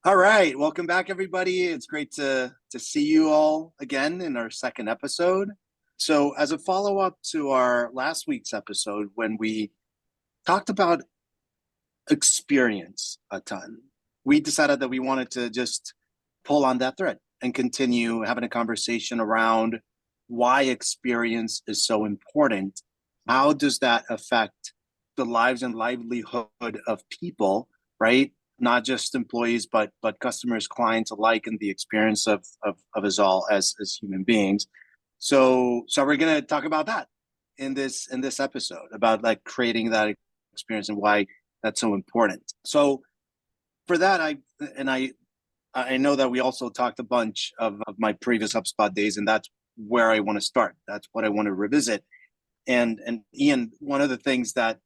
All right, welcome back, everybody. It's great to see you all again in our second episode. So, as a follow up to our last week's episode, when we talked about experience a ton, we decided that we wanted to just pull on that thread and continue having a conversation around why experience is so important. How does that affect the lives and livelihood of people, right? Not just employees, but customers, clients alike, and the experience of us all as human beings. So we're gonna talk about that in this episode about like creating that experience and why that's so important. So for that, I know that we also talked a bunch of my previous HubSpot days, and that's where I want to start. That's what I want to revisit. And Ian, one of the things that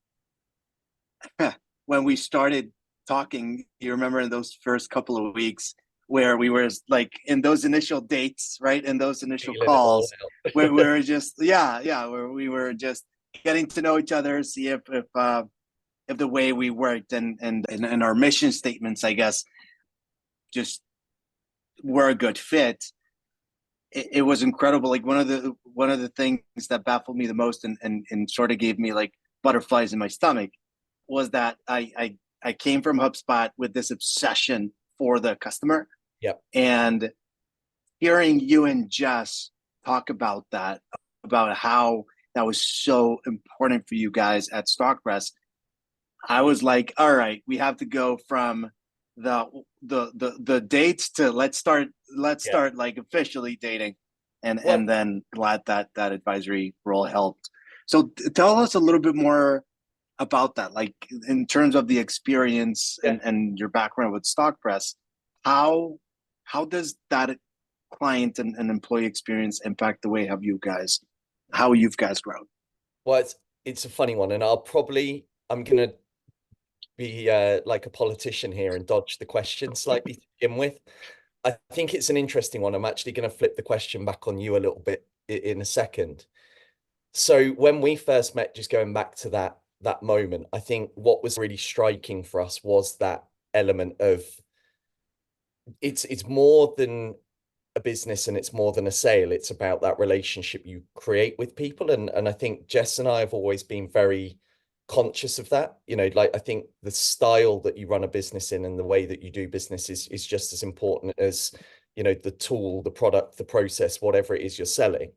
when we started talking, you remember in those first couple of weeks where we were like in those initial dates, right? In those initial Feeling it all calls where we out. were just yeah, where we were just getting to know each other, see if the way we worked and our mission statements, I guess, just were a good fit. It was incredible. Like one of the things that baffled me the most and sort of gave me like butterflies in my stomach was that I came from HubSpot with this obsession for the customer, Yep. and hearing you and Jess talk about that, about how that was so important for you guys at Stockpress, I was like, all right, we have to go from the the dates to let's Yeah. start like officially dating, and Well, then glad that that advisory role helped. So tell us a little bit more about that, like in terms of the experience yeah. and your background with Stockpress. How how does that client and employee experience impact the way have you guys how you've guys grown? Well, it's a funny one, and I'm gonna be like a politician here and dodge the question slightly to begin with. I think it's an interesting one. I'm actually going to flip the question back on you a little bit in a second. So when we first met, just going back to that moment, I think what was really striking for us was that element of it's more than a business and it's more than a sale. It's about that relationship you create with people. And I think Jess and I have always been very conscious of that. Like I think the style that you run a business in and the way that you do business is just as important as, the tool, the product, the process, whatever it is you're selling.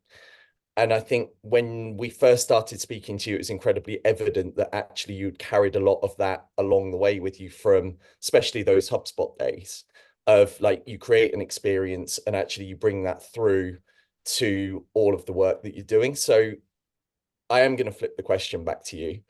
And I think when we first started speaking to you, it was incredibly evident that actually you'd carried a lot of that along the way with you from especially those HubSpot days of like you create an experience and actually you bring that through to all of the work that you're doing. So I am going to flip the question back to you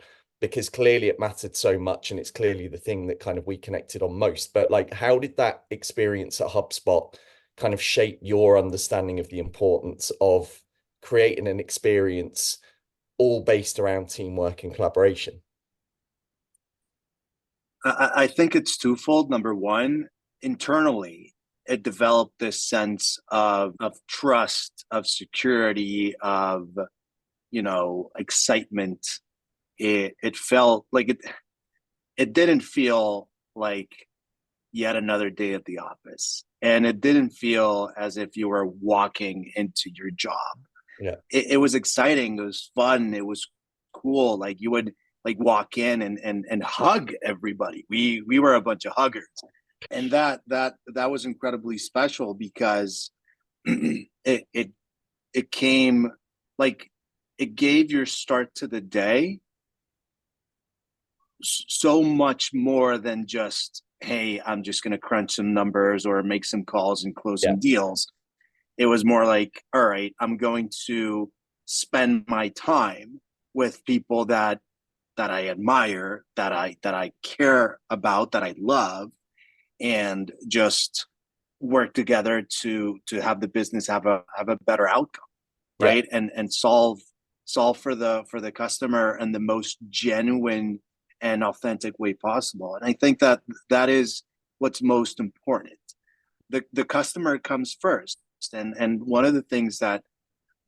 because clearly it mattered so much and it's clearly the thing that kind of we connected on most. But like, how did that experience at HubSpot kind of shape your understanding of the importance of creating an experience all based around teamwork and collaboration? I think it's twofold. Number one, internally, it developed this sense of trust, of security, of excitement. It felt like it didn't feel like yet another day at the office. And it didn't feel as if you were walking into your job. Yeah. It was exciting. It was fun. It was cool. Like you would like walk in and hug everybody. We were a bunch of huggers, and that was incredibly special because it came like it gave your start to the day so much more than just, hey, I'm just going to crunch some numbers or make some calls and close Yeah. some deals. It was more like, all right, I'm going to spend my time with people that I admire, that I care about, that I love, and just work together to have the business have a better outcome, Yeah. right? And solve for the customer in the most genuine and authentic way possible. And I think that that is what's most important. The customer comes first. And one of the things that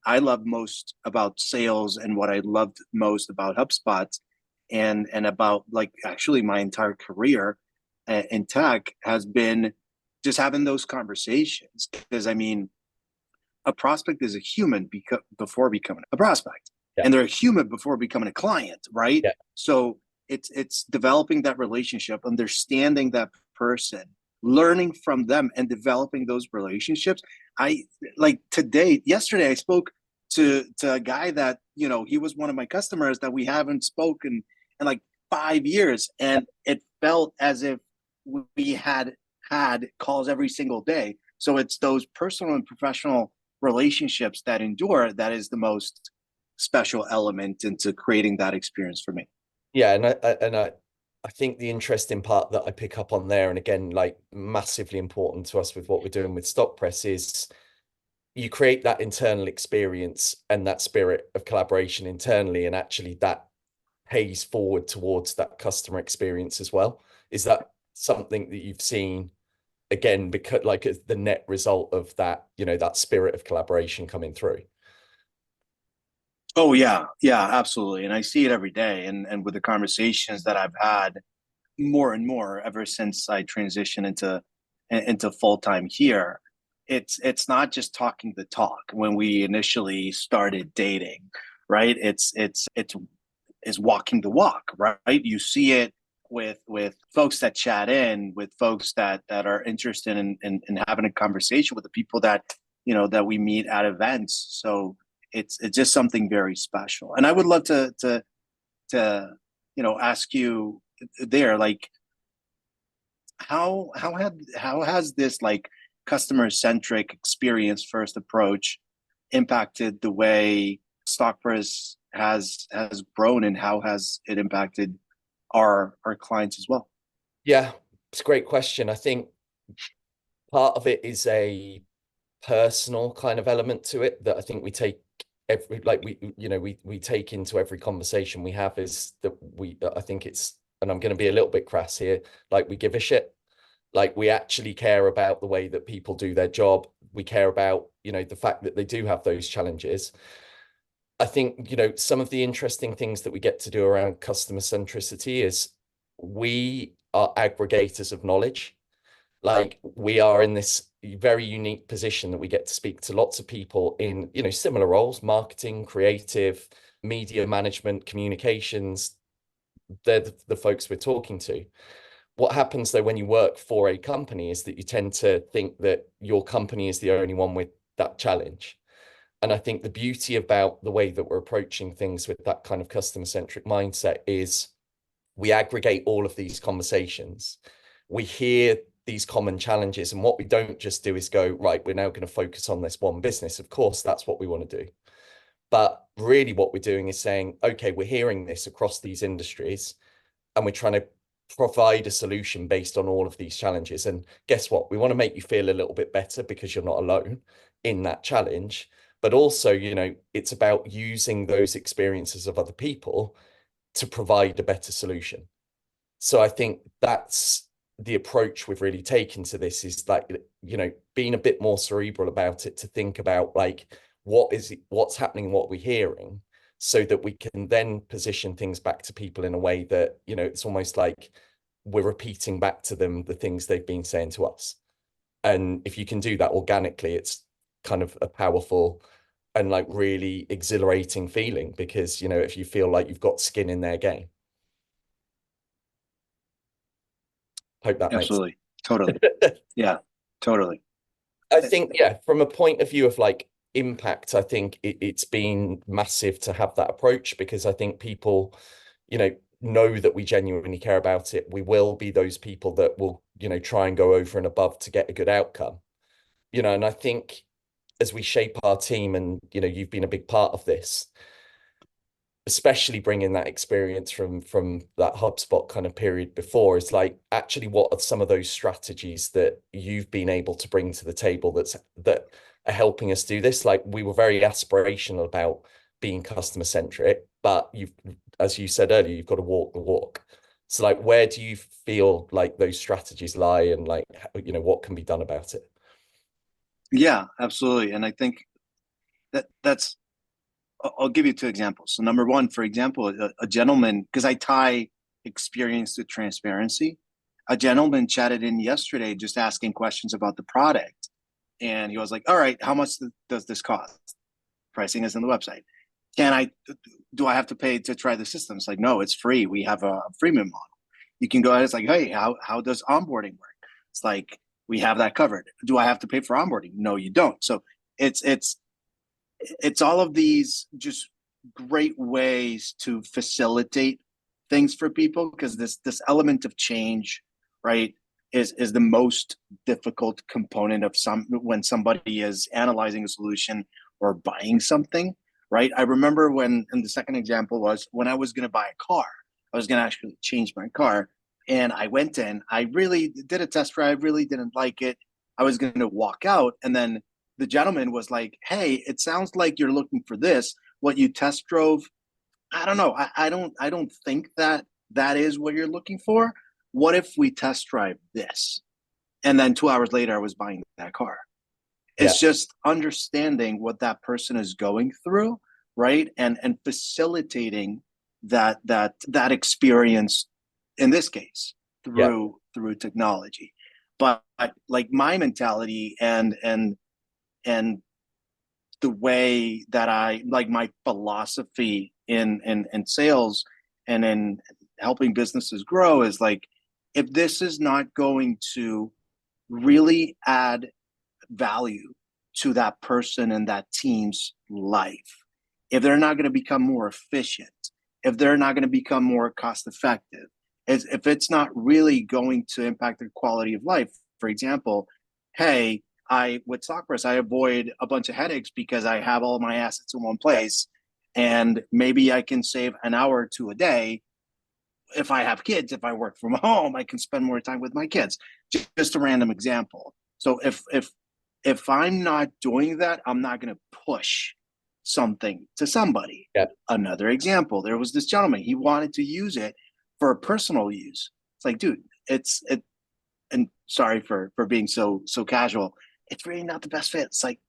I love most about sales and what I loved most about HubSpot and about like actually my entire career in tech has been just having those conversations. Because I mean, a prospect is a human before becoming a prospect, and they're a human before becoming a client, right? Yeah. So it's developing that relationship, understanding that person, learning from them, and developing those relationships. I like yesterday I spoke to a guy that, you know, he was one of my customers that we haven't spoken in like 5 years, and it felt as if we had calls every single day. So it's those personal and professional relationships that endure that is the most special element into creating that experience for me. Yeah, and I think the interesting part that I pick up on there, and again, like massively important to us with what we're doing with Stockpress, is you create that internal experience and that spirit of collaboration internally, and actually that pays forward towards that customer experience as well. Is that something that you've seen again, because like as the net result of that, you know, that spirit of collaboration coming through? Oh yeah, yeah, absolutely. And I see it every day. And with the conversations that I've had more and more ever since I transitioned into full time here, it's not just talking the talk. When we initially started dating, right? It's walking the walk, right? You see it with folks that chat in, with folks that are interested in having a conversation with the people that, you know, that we meet at events. So it's just something very special. And I would love to you know, ask you there, like, how has this like customer centric experience first approach impacted the way Stockpress has grown, and how has it impacted our clients as well? Yeah, it's a great question. I think part of it is a personal kind of element to it that I think we take every, like we, you know, we take into every conversation we have, is that I think it's, and I'm going to be a little bit crass here, like we give a shit. Like we actually care about the way that people do their job. We care about, you know, the fact that they do have those challenges. I think, you know, some of the interesting things that we get to do around customer centricity is we are aggregators of knowledge. Like we are in this very unique position that we get to speak to lots of people in, you know, similar roles: marketing, creative, media management, communications. They're the folks we're talking to. What happens though when you work for a company is that you tend to think that your company is the only one with that challenge. And I think the beauty about the way that we're approaching things with that kind of customer centric mindset is we aggregate all of these conversations. We hear these common challenges, and what we don't just do is go, right, we're now going to focus on this one business. Of course, that's what we want to do. But really what we're doing is saying, okay, we're hearing this across these industries, and we're trying to provide a solution based on all of these challenges. And guess what? We want to make you feel a little bit better because you're not alone in that challenge. But also, you know, it's about using those experiences of other people to provide a better solution. So I think that's the approach we've really taken to this, is like, you know, being a bit more cerebral about it, to think about like, what's happening, what we're hearing, so that we can then position things back to people in a way that, you know, it's almost like we're repeating back to them the things they've been saying to us. And if you can do that organically, it's kind of a powerful and like really exhilarating feeling, because, you know, if you feel like you've got skin in their game. Hope that makes Absolutely, totally, sense. yeah, totally. I think, yeah, from a point of view of like impact, I think it's been massive to have that approach, because I think people, you know that we genuinely care about it. We will be those people that will, you know, try and go over and above to get a good outcome, you know. And I think as we shape our team, and, you know, you've been a big part of this, especially bringing that experience from that HubSpot kind of period before, is like, actually, what are some of those strategies that you've been able to bring to the table that are helping us do this? Like, we were very aspirational about being customer centric, but you've, as you said earlier, you've got to walk the walk. So like, where do you feel like those strategies lie, and like, you know, what can be done about it? Yeah, absolutely. And I think that's I'll give you two examples. So number one, for example, a gentleman, because I tie experience to transparency. a gentleman chatted in yesterday just asking questions about the product. And he was like, all right, how much does this cost? Pricing is on the website. Do I have to pay to try the system? It's like, no, it's free. We have a freemium model. You can go ahead. It's like, hey, how does onboarding work? It's like, we have that covered. Do I have to pay for onboarding? No, you don't. So it's all of these just great ways to facilitate things for people, because this element of change, right, is the most difficult component of when somebody is analyzing a solution or buying something, right? I remember and the second example was when I was going to buy a car. I was going to actually change my car, and I went in. I really did a test drive, really didn't like it. I was going to walk out, and then the gentleman was like, hey, it sounds like you're looking for this. What you test drove, I don't know. I don't think that is what you're looking for. What if we test drive this? And then 2 hours later, I was buying that car. It's just understanding what that person is going through, right? And facilitating that experience, in this case, through technology. But like my mentality and the way that I like, my philosophy in sales and in helping businesses grow is like, if this is not going to really add value to that person and that team's life, if they're not going to become more efficient, if they're not going to become more cost effective, if it's not really going to impact their quality of life. For example, hey, with Stockpress, I avoid a bunch of headaches because I have all my assets in one place, and maybe I can save an hour or two a day. If I have kids, if I work from home, I can spend more time with my kids. Just a random example. So if I'm not doing that, I'm not going to push something to somebody. Another example, there was this gentleman, he wanted to use it for personal use. It's like, dude, and sorry for being so casual, it's really not the best fit. It's like,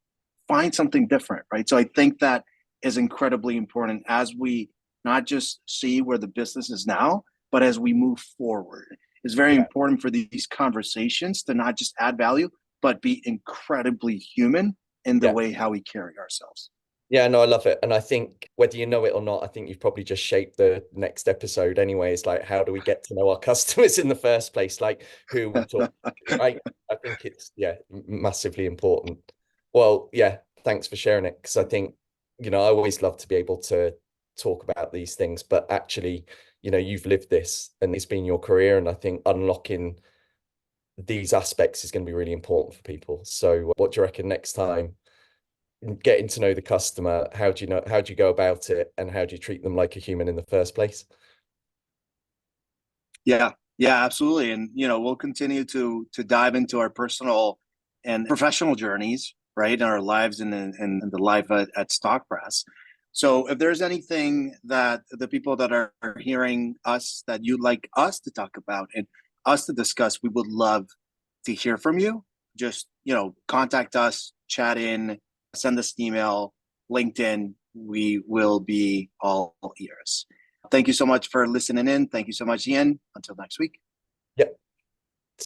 find something different, right? So I think that is incredibly important as we not just see where the business is now, but as we move forward. It's very important for these conversations to not just add value, but be incredibly human in the way how we carry ourselves. Yeah, no, I love it. And I think whether you know it or not, I think you've probably just shaped the next episode anyway. It's like, how do we get to know our customers in the first place? Like, who we talk to, right? I think it's, massively important. Well, thanks for sharing it. Because I think, I always love to be able to talk about these things, but actually, you've lived this and it's been your career. And I think unlocking these aspects is going to be really important for people. So what do you reckon next time? Getting to know the customer, how do you go about it, and how do you treat them like a human in the first place? Yeah, absolutely. And we'll continue to dive into our personal and professional journeys, right, in our lives and in the life at Stockpress. So if there's anything that the people that are hearing us that you'd like us to talk about and us to discuss, we would love to hear from you. Just contact us, chat in, send us an email, LinkedIn. We will be all ears. Thank you so much for listening in. Thank you so much, Ian. Until next week. Yep.